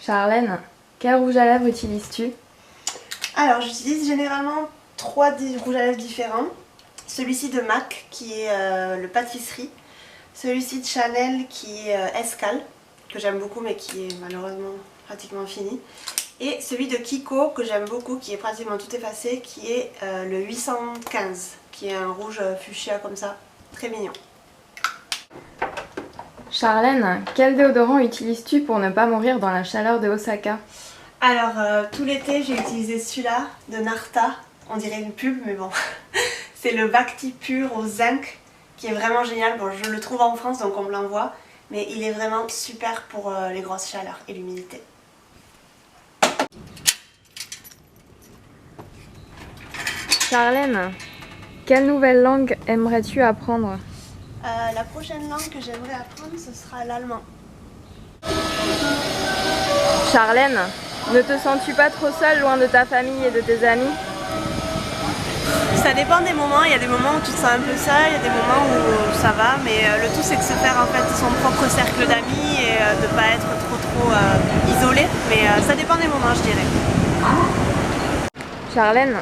Charlène, quel rouge à lèvres utilises-tu? Alors j'utilise généralement 3 rouges à lèvres différents. Celui-ci de MAC qui est le pâtisserie. Celui-ci de Chanel qui est Escale, que j'aime beaucoup mais qui est malheureusement pratiquement fini. Et celui de Kiko que j'aime beaucoup, qui est pratiquement tout effacé, qui est le 815, qui est un rouge fuchsia comme ça, très mignon. Charlène, quel déodorant utilises-tu pour ne pas mourir dans la chaleur de Osaka? Alors tout l'été j'ai utilisé celui-là de Narta, on dirait une pub mais bon. C'est le Bacti Pur au zinc qui est vraiment génial. Bon, je le trouve en France donc on me l'envoie, mais il est vraiment super pour les grosses chaleurs et l'humidité. Charlène, quelle nouvelle langue aimerais-tu apprendre? La prochaine langue que j'aimerais apprendre ce sera l'allemand. Charlène, ne te sens-tu pas trop seule loin de ta famille et de tes amis? Ça dépend des moments, il y a des moments où tu te sens un peu seul, il y a des moments où ça va, mais le tout c'est de se faire en fait son propre cercle d'amis et de ne pas être trop isolé, mais ça dépend des moments je dirais. Charlène,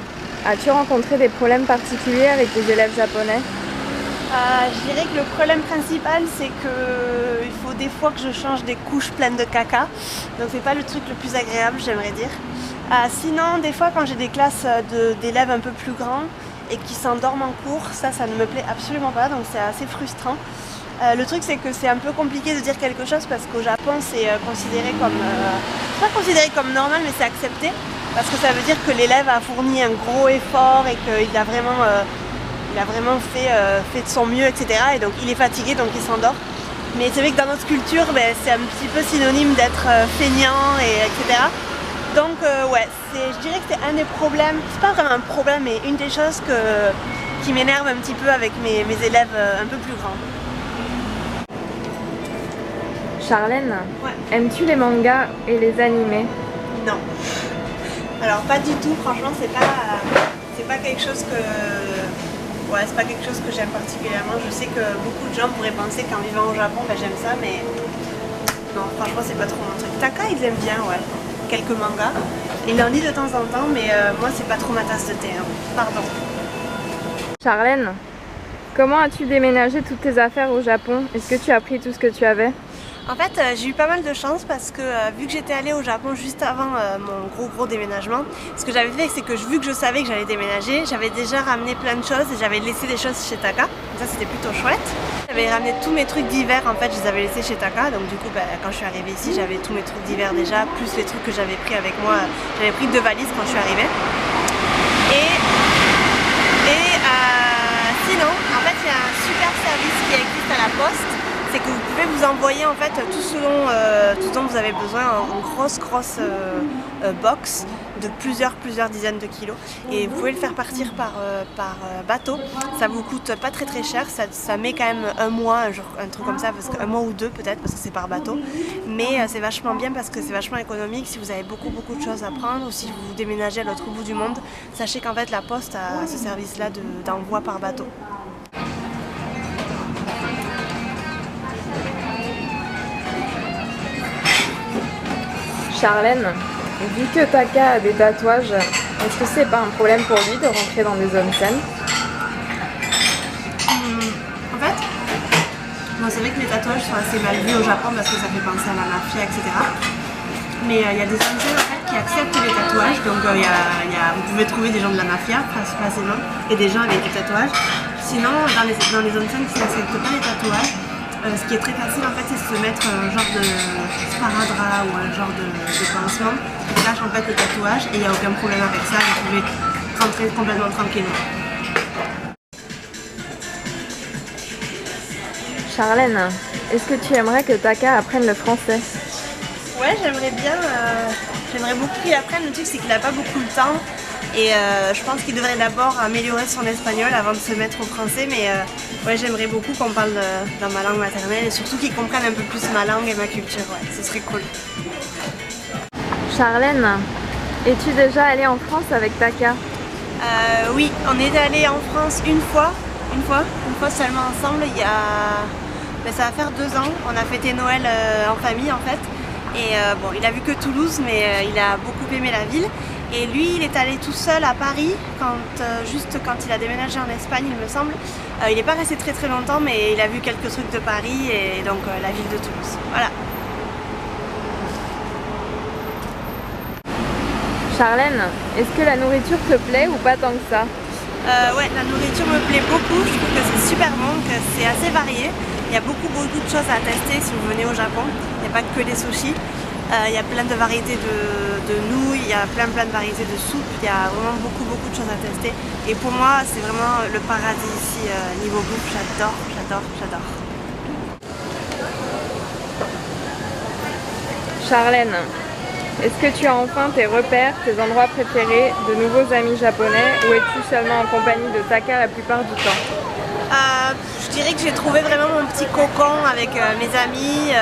as-tu rencontré des problèmes particuliers avec tes élèves japonais? Je dirais que le problème principal c'est qu'il faut des fois que je change des couches pleines de caca, donc c'est pas le truc le plus agréable j'aimerais dire. Sinon des fois quand j'ai des classes d'élèves un peu plus grands et qui s'endorment en cours, ça ne me plaît absolument pas, donc c'est assez frustrant. Le truc c'est que c'est un peu compliqué de dire quelque chose parce qu'au Japon c'est considéré comme, pas considéré comme normal mais c'est accepté, parce que ça veut dire que l'élève a fourni un gros effort et qu'il a vraiment fait de son mieux, etc. Et donc il est fatigué, donc il s'endort. Mais c'est vrai que dans notre culture, c'est un petit peu synonyme d'être feignant, etc. Donc ouais, je dirais que c'est un des problèmes, c'est pas vraiment un problème, mais une des choses qui m'énerve un petit peu avec mes élèves un peu plus grands. Charlène, Ouais. aimes-tu les mangas et les animés? Non. Alors pas du tout, franchement c'est pas quelque chose que... Ouais, c'est pas quelque chose que j'aime particulièrement. Je sais que beaucoup de gens pourraient penser qu'en vivant au Japon, j'aime ça, mais non, franchement, c'est pas trop mon truc. Taka, ils aiment bien, ouais. Quelques mangas. Il en lit de temps en temps, mais moi, c'est pas trop ma tasse de thé. Hein. Pardon. Charlène, comment as-tu déménagé toutes tes affaires au Japon? Est-ce que tu as pris tout ce que tu avais? En fait, j'ai eu pas mal de chance parce que vu que j'étais allée au Japon juste avant mon gros déménagement, ce que j'avais fait c'est que vu que je savais que j'allais déménager, j'avais déjà ramené plein de choses et j'avais laissé des choses chez Taka, donc ça c'était plutôt chouette. J'avais ramené tous mes trucs d'hiver, en fait je les avais laissés chez Taka, donc du coup quand je suis arrivée ici j'avais tous mes trucs d'hiver déjà, plus les trucs que j'avais pris avec moi, j'avais pris 2 valises quand je suis arrivée. Sinon, en fait il y a un super service qui existe à la poste. C'est que vous pouvez vous envoyer en fait tout ce dont vous avez besoin en grosse box de plusieurs dizaines de kilos, et vous pouvez le faire partir par bateau. Ça vous coûte pas très cher, ça met quand même un mois, un truc comme ça, un mois ou 2 peut-être parce que c'est par bateau, mais c'est vachement bien parce que c'est vachement économique. Si vous avez beaucoup de choses à prendre ou si vous déménagez à l'autre bout du monde, sachez qu'en fait la poste a ce service là d'envoi par bateau. Charlène, vu que Taka a des tatouages, est-ce que c'est pas un problème pour lui de rentrer dans des zones saines? En fait, bon, c'est vrai que les tatouages sont assez mal vus au Japon parce que ça fait penser à la mafia, etc. Mais il y a des zones saines en fait, qui acceptent les tatouages, donc vous pouvez trouver des gens de la mafia facilement et des gens avec des tatouages. Sinon, dans les zones saines qui n'acceptent pas les tatouages, ce qui est très facile en fait, c'est de se mettre un genre de sparadrap ou un genre de pansement qui cache en fait le tatouage, et il n'y a aucun problème avec ça, vous pouvez rentrer complètement tranquillement. Charlène, est-ce que tu aimerais que Taka apprenne le français? Ouais, j'aimerais bien, j'aimerais beaucoup qu'il apprenne. Le truc c'est qu'il n'a pas beaucoup de temps et je pense qu'il devrait d'abord améliorer son espagnol avant de se mettre au français, mais ouais, j'aimerais beaucoup qu'on parle dans ma langue maternelle et surtout qu'il comprenne un peu plus ma langue et ma culture, ouais, ce serait cool. Charlène, es-tu déjà allée en France avec Taka? Oui, on est allé en France une fois seulement ensemble, ça va faire 2 ans. On a fêté Noël en famille en fait. Et bon, il a vu que Toulouse, mais il a beaucoup aimé la ville. Et lui, il est allé tout seul à Paris, juste quand il a déménagé en Espagne, il me semble. Il n'est pas resté très très longtemps, mais il a vu quelques trucs de Paris et donc la ville de Toulouse. Voilà. Charlène, est-ce que la nourriture te plaît ou pas tant que ça? Ouais, la nourriture me plaît beaucoup, je trouve que c'est super bon, que c'est assez varié. Il y a beaucoup de choses à tester si vous venez au Japon. Il n'y a pas que les sushis. Il y a plein de variétés de nouilles, il y a plein de variétés de soupes. Il y a vraiment beaucoup de choses à tester. Et pour moi, c'est vraiment le paradis ici, niveau bouffe. J'adore. Charlène, est-ce que tu as enfin tes repères, tes endroits préférés, de nouveaux amis japonais ou es-tu seulement en compagnie de Taka la plupart du temps? Je dirais que j'ai trouvé vraiment mon petit cocon avec mes amis.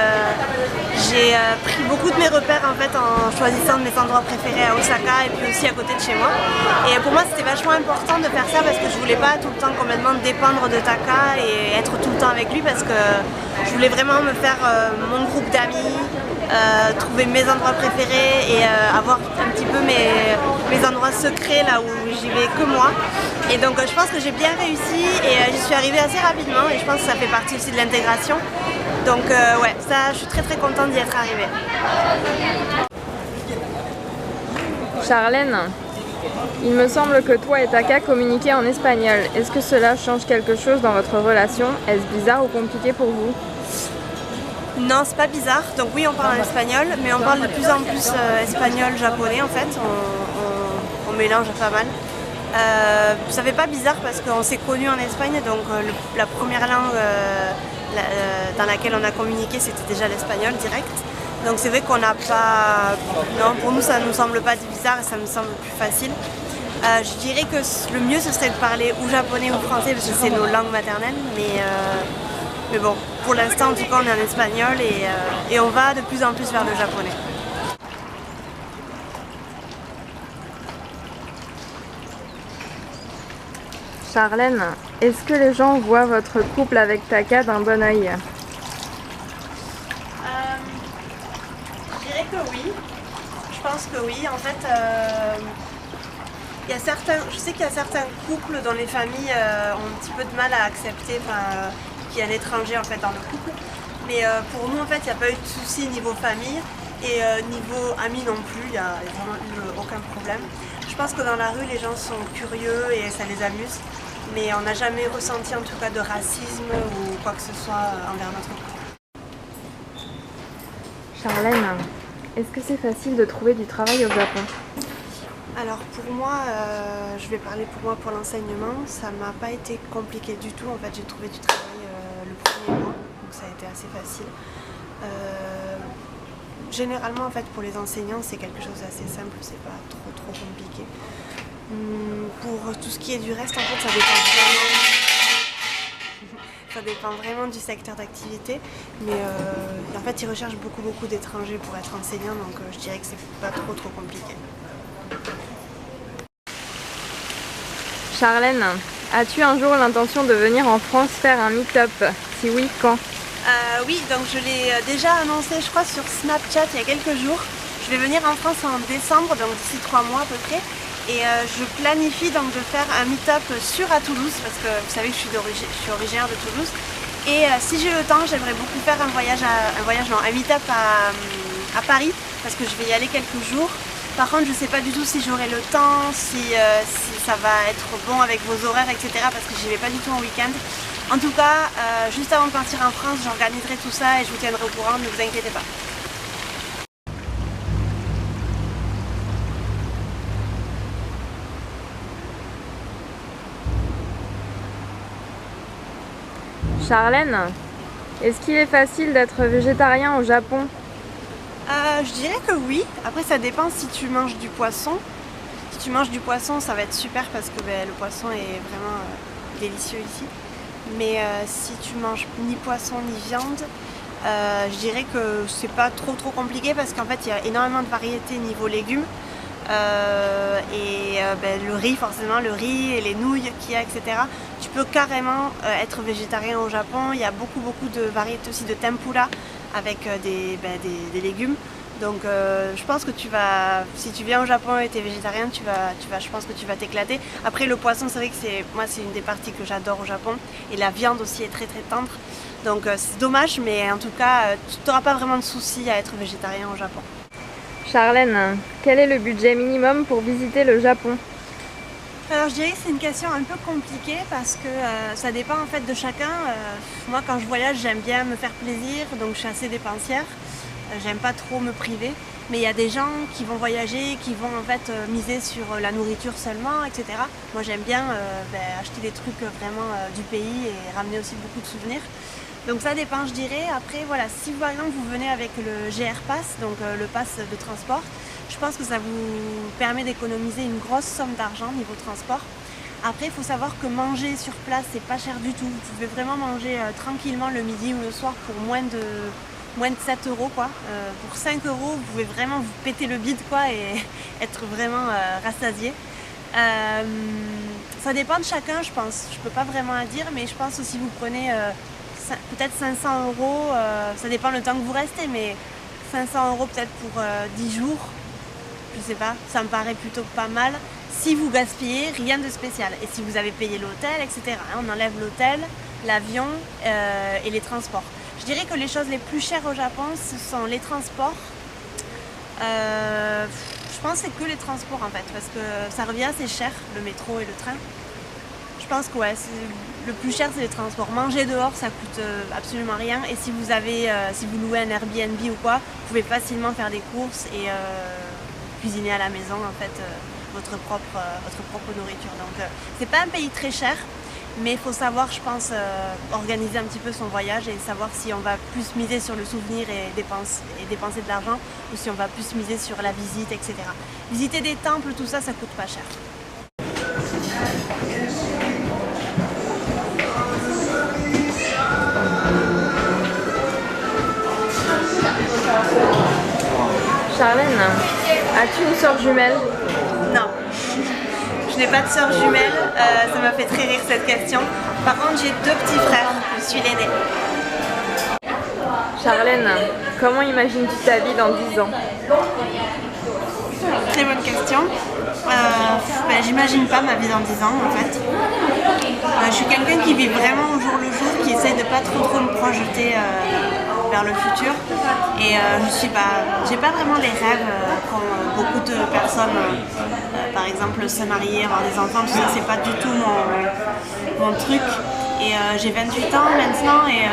J'ai pris beaucoup de mes repères en fait en choisissant mes endroits préférés à Osaka et puis aussi à côté de chez moi. Et pour moi c'était vachement important de faire ça parce que je voulais pas tout le temps complètement dépendre de Taka et être tout le temps avec lui parce que je voulais vraiment me faire mon groupe d'amis, trouver mes endroits préférés et avoir un petit peu mes endroits secrets là où j'y vais que moi. Et donc je pense que j'ai bien réussi et j'y suis arrivée assez rapidement et je pense que ça fait partie aussi de l'intégration. Donc ouais, ça je suis très contente d'y être arrivée. Charlène, il me semble que toi et Taka communiquez en espagnol. Est-ce que cela change quelque chose dans votre relation? Est-ce bizarre ou compliqué pour vous? Non, c'est pas bizarre. Donc oui, on parle en espagnol, mais on parle de plus en plus espagnol-japonais en fait. On mélange pas mal. Ça fait pas bizarre parce qu'on s'est connus en Espagne, donc la première langue dans laquelle on a communiqué c'était déjà l'espagnol direct. Donc c'est vrai qu'on n'a pas... Non, pour nous ça ne nous semble pas bizarre et ça me semble plus facile. Je dirais que le mieux ce serait de parler ou japonais ou français parce que c'est nos langues maternelles, mais bon, pour l'instant en tout cas on est en espagnol et on va de plus en plus vers le japonais. Charlène, est-ce que les gens voient votre couple avec Taka d'un bon œil? Je dirais que oui. Je pense que oui. En fait, je sais qu'il y a certains couples dont les familles ont un petit peu de mal à accepter qu'il y ait un étranger en fait dans le couple. Mais pour nous, en fait, il n'y a pas eu de souci niveau famille et niveau amis non plus. Il n'y a vraiment eu aucun problème. Je pense que dans la rue, les gens sont curieux et ça les amuse. Mais on n'a jamais ressenti en tout cas de racisme ou quoi que ce soit envers notre couple. Charlène, est-ce que c'est facile de trouver du travail au Japon? Alors pour moi, je vais parler pour moi pour l'enseignement, ça m'a pas été compliqué du tout. En fait, j'ai trouvé du travail le premier mois, donc ça a été assez facile. Généralement, en fait, pour les enseignants, c'est quelque chose d'assez simple, c'est pas trop compliqué. Pour tout ce qui est du reste, en fait, ça dépend vraiment du secteur d'activité, mais en fait, ils recherchent beaucoup d'étrangers pour être enseignants, donc je dirais que c'est pas trop compliqué. Charlène, as-tu un jour l'intention de venir en France faire un meet-up? Si oui, quand? Oui, donc je l'ai déjà annoncé, je crois, sur Snapchat il y a quelques jours. Je vais venir en France en décembre, donc d'ici 3 mois à peu près. Et je planifie donc de faire un meet-up à Toulouse, parce que vous savez que je suis originaire de Toulouse. Et si j'ai le temps, j'aimerais beaucoup faire un meet-up à Paris, parce que je vais y aller quelques jours. Par contre, je ne sais pas du tout si j'aurai le temps, si ça va être bon avec vos horaires, etc. parce que j'y vais pas du tout en week-end. En tout cas, juste avant de partir en France, j'organiserai tout ça et je vous tiendrai au courant, ne vous inquiétez pas. Charlène, est-ce qu'il est facile d'être végétarien au Japon? Je dirais que oui. Après, ça dépend si tu manges du poisson. Si tu manges du poisson, ça va être super parce que le poisson est vraiment délicieux ici. Mais si tu manges ni poisson ni viande, je dirais que c'est pas trop compliqué parce qu'en fait, il y a énormément de variétés niveau légumes. Le riz, forcément, le riz et les nouilles qu'il y a, etc. Tu peux carrément être végétarien au Japon. Il y a beaucoup de variétés aussi de tempura avec des légumes. Donc je pense que si tu viens au Japon et tu es végétarien, je pense que tu vas t'éclater. Après le poisson, c'est vrai que c'est une des parties que j'adore au Japon. Et la viande aussi est très très tendre. Donc c'est dommage, mais en tout cas, tu n'auras pas vraiment de soucis à être végétarien au Japon. Charlène, quel est le budget minimum pour visiter le Japon? Alors je dirais que c'est une question un peu compliquée parce que ça dépend en fait de chacun. Moi quand je voyage j'aime bien me faire plaisir, donc je suis assez dépensière. J'aime pas trop me priver. Mais il y a des gens qui vont voyager, qui vont en fait miser sur la nourriture seulement, etc. Moi j'aime bien acheter des trucs vraiment du pays et ramener aussi beaucoup de souvenirs. Donc ça dépend je dirais. Après voilà, si par exemple vous venez avec le GR Pass, donc le pass de transport, je pense que ça vous permet d'économiser une grosse somme d'argent niveau transport. Après il faut savoir que manger sur place c'est pas cher du tout. Vous pouvez vraiment manger tranquillement le midi ou le soir pour moins de 7 euros quoi. Pour 5 euros vous pouvez vraiment vous péter le bide quoi et être vraiment rassasié. Ça dépend de chacun je pense, je peux pas vraiment à dire, mais je pense que si vous prenez peut-être 500 euros, ça dépend le temps que vous restez, mais 500 euros peut-être pour 10 jours, je sais pas, ça me paraît plutôt pas mal. Si vous gaspillez, rien de spécial. Et si vous avez payé l'hôtel, etc. On enlève l'hôtel, l'avion et les transports. Je dirais que les choses les plus chères au Japon, ce sont les transports. Je pense que c'est que les transports en fait, parce que ça revient assez cher, le métro et le train. Je pense que ouais, le plus cher c'est les transports. Manger dehors ça coûte absolument rien, et si vous louez un Airbnb ou quoi, vous pouvez facilement faire des courses et cuisiner à la maison en fait votre propre nourriture. Donc c'est pas un pays très cher, mais il faut savoir je pense organiser un petit peu son voyage et savoir si on va plus miser sur le souvenir et dépenser de l'argent, ou si on va plus miser sur la visite, etc. Visiter des temples, tout ça, ça coûte pas cher. Charlène, as-tu une sœur jumelle? Non, je n'ai pas de sœur jumelle, ça m'a fait très rire cette question. Par contre j'ai 2 petits frères, je suis l'aînée. Charlène, comment imagines-tu ta vie dans 10 ans? Très bonne question. J'imagine pas ma vie dans 10 ans en fait. Je suis quelqu'un qui vit vraiment au jour le jour, qui essaye de pas trop me projeter vers le futur, et j'ai pas vraiment les rêves qu'ont beaucoup de personnes, par exemple se marier, avoir des enfants, tout ça c'est pas du tout mon truc, et j'ai 28 ans maintenant et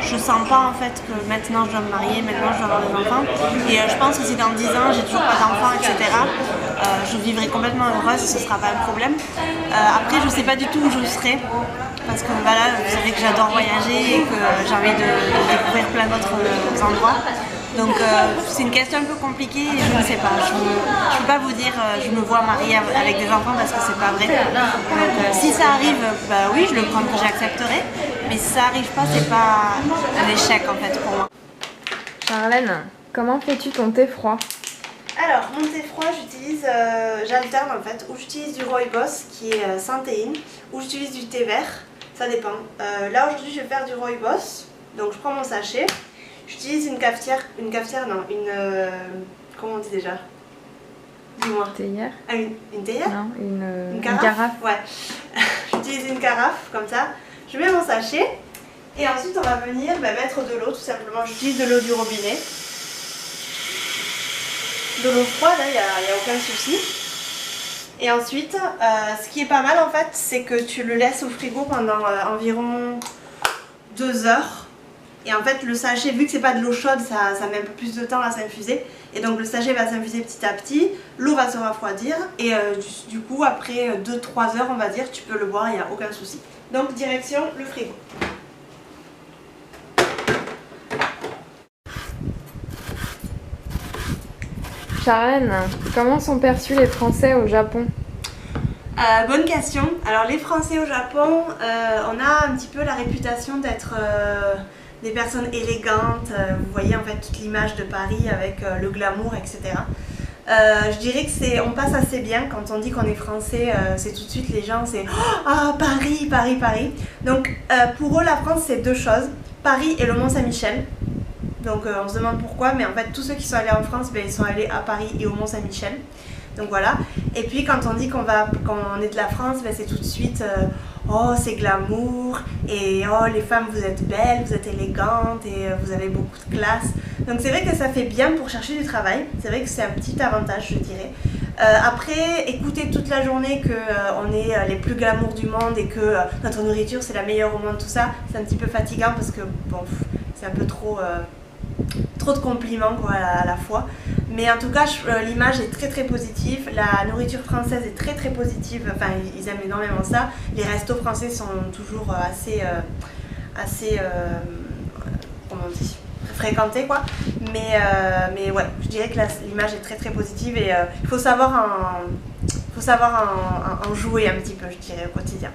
je sens pas en fait que maintenant je dois me marier, maintenant je dois avoir des enfants, et je pense que si dans 10 ans j'ai toujours pas d'enfants, etc., je vivrai complètement heureuse et ce sera pas un problème. Après je sais pas du tout où je serai, parce que voilà, vous savez que j'adore voyager et que j'ai envie de découvrir plein d'autres endroits. Donc c'est une question un peu compliquée et je ne sais pas. Je ne peux pas vous dire je me vois mariée avec des enfants parce que c'est pas vrai. Donc si ça arrive, bah oui, je le prendrai, j'accepterai. Mais si ça arrive pas, c'est pas un échec en fait pour moi. Charlène, comment fais-tu ton thé froid? Alors, mon thé froid, j'alterne en fait, ou j'utilise du Rooibos qui est sans théine, ou j'utilise du thé vert, ça dépend. Là aujourd'hui je vais faire du Rooibos, donc je prends mon sachet, j'utilise une cafetière, comment on dit déjà? Dis-moi. Théière? Ah, une théière? Non, une carafe. Ouais, j'utilise une carafe comme ça, je mets mon sachet, et ensuite on va venir mettre de l'eau tout simplement, j'utilise de l'eau du robinet. De l'eau froide, il n'y a aucun souci. Et ensuite, ce qui est pas mal en fait, c'est que tu le laisses au frigo pendant environ 2 heures. Et en fait, le sachet, vu que c'est pas de l'eau chaude, ça met un peu plus de temps à s'infuser. Et donc le sachet va s'infuser petit à petit, l'eau va se refroidir. Et du coup, après 2-3 heures, on va dire, tu peux le boire, il n'y a aucun souci. Donc direction le frigo. Charlène, comment sont perçus les Français au Japon? Bonne question. Alors les Français au Japon, on a un petit peu la réputation d'être des personnes élégantes. Vous voyez en fait toute l'image de Paris avec le glamour, etc. Je dirais que on passe assez bien quand on dit qu'on est français. C'est tout de suite les gens, c'est ah Paris, Paris, Paris. Donc pour eux la France c'est 2 choses, Paris et le Mont Saint-Michel. Donc on se demande pourquoi, mais en fait tous ceux qui sont allés en France, ils sont allés à Paris et au Mont-Saint-Michel. Donc voilà. Et puis quand on dit quand on est de la France, c'est tout de suite oh c'est glamour et oh les femmes vous êtes belles, vous êtes élégantes et vous avez beaucoup de classe. Donc c'est vrai que ça fait bien pour chercher du travail. C'est vrai que c'est un petit avantage, je dirais. Après, écouter toute la journée qu'on est les plus glamour du monde et que notre nourriture c'est la meilleure au monde, tout ça, c'est un petit peu fatigant parce que bon, c'est un peu trop de compliments quoi, à la fois. Mais en tout cas, l'image est très très positive. La nourriture française est très très positive. Enfin, ils aiment énormément ça. Les restos français sont toujours assez comment on dit, fréquentés quoi. Mais ouais, je dirais que l'image est très très positive et il faut savoir en jouer un petit peu, je dirais, au quotidien.